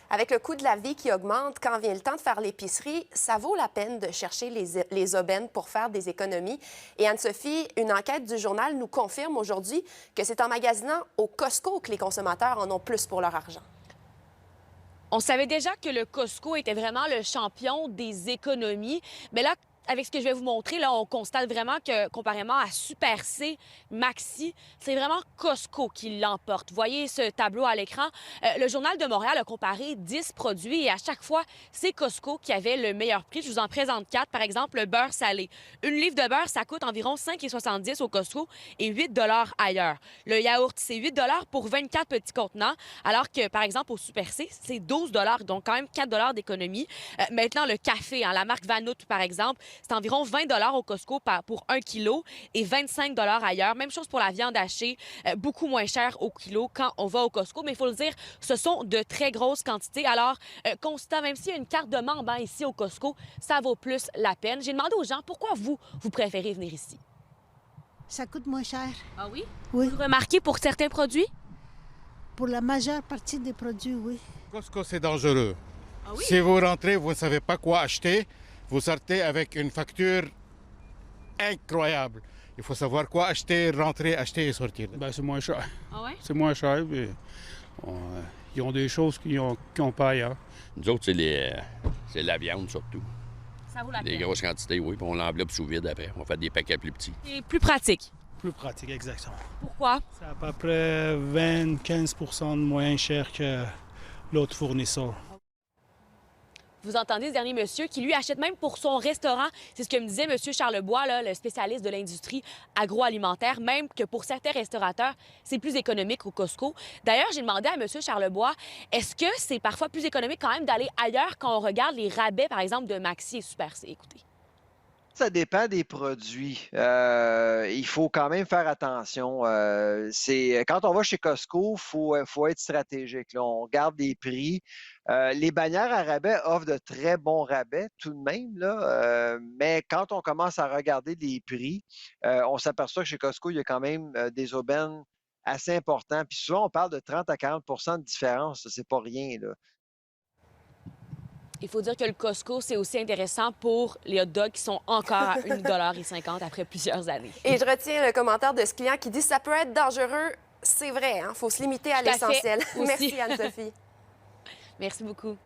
Avec le coût de la vie qui augmente, quand vient le temps de faire l'épicerie, ça vaut la peine de chercher les aubaines pour faire des économies. Et Anne-Sophie, une enquête du journal nous confirme aujourd'hui que c'est en magasinant au Costco que les consommateurs en ont plus pour leur argent. On savait déjà que le Costco était vraiment le champion des économies, mais là, avec ce que je vais vous montrer, là, on constate vraiment que, comparément à Super C, Maxi, c'est vraiment Costco qui l'emporte. Vous voyez ce tableau à l'écran? Le Journal de Montréal a comparé 10 produits et à chaque fois, c'est Costco qui avait le meilleur prix. Je vous en présente 4. Par exemple, le beurre salé. Une livre de beurre, ça coûte environ 5,70 au Costco et 8 ailleurs. Le yaourt, c'est 8 pour 24 petits contenants, alors que, par exemple, au Super C, c'est 12 donc quand même 4 d'économie. Maintenant, le café, hein, la marque Vanout, par exemple, c'est environ 20 au Costco pour 1 kilo et 25 ailleurs. Même chose pour la viande hachée, beaucoup moins cher au kilo quand on va au Costco. Mais il faut le dire, ce sont de très grosses quantités. Alors, constat, même s'il y a une carte de membre hein, ici au Costco, ça vaut plus la peine. J'ai demandé aux gens pourquoi vous préférez venir ici. Ça coûte moins cher. Ah oui? Oui. Vous remarquez pour certains produits? Pour la majeure partie des produits, oui. Costco, c'est dangereux. Ah oui? Si vous rentrez, vous ne savez pas quoi acheter, vous sortez avec une facture incroyable. Il faut savoir quoi acheter, rentrer, acheter et sortir. Ben, c'est moins cher. Ah ouais? C'est moins cher. Puis, ils ont des choses qu'ils n'ont pas ailleurs. Nous autres, c'est la viande surtout. Ça vaut la Des peine. grosses quantités, oui, puis on l'enveloppe sous vide après. On fait des paquets plus petits. C'est plus pratique. Plus pratique, exactement. Pourquoi? C'est à peu près 20-15 de moins cher que l'autre fournisseur. Vous entendez ce dernier monsieur qui, lui, achète même pour son restaurant. C'est ce que me disait monsieur Charlebois, là, le spécialiste de l'industrie agroalimentaire, même que pour certains restaurateurs, c'est plus économique au Costco. D'ailleurs, j'ai demandé à monsieur Charlebois, est-ce que c'est parfois plus économique quand même d'aller ailleurs quand on regarde les rabais, par exemple, de Maxi et Super C? Écoutez. Ça dépend des produits. Il faut quand même faire attention. Quand on va chez Costco, faut être stratégique. Là. On regarde des prix. Les bannières à rabais offrent de très bons rabais tout de même, là. Mais quand on commence à regarder les prix, on s'aperçoit que chez Costco, il y a quand même des aubaines assez importantes. Puis souvent, on parle de 30 à 40 de différence. C'est pas rien, là. Il faut dire que le Costco, c'est aussi intéressant pour les hot dogs qui sont encore à 1,50 $ après plusieurs années. Et je retiens le commentaire de ce client qui dit « ça peut être dangereux ». C'est vrai, il faut se limiter à Tout à fait, l'essentiel. aussi. Merci Anne-Sophie. Merci beaucoup.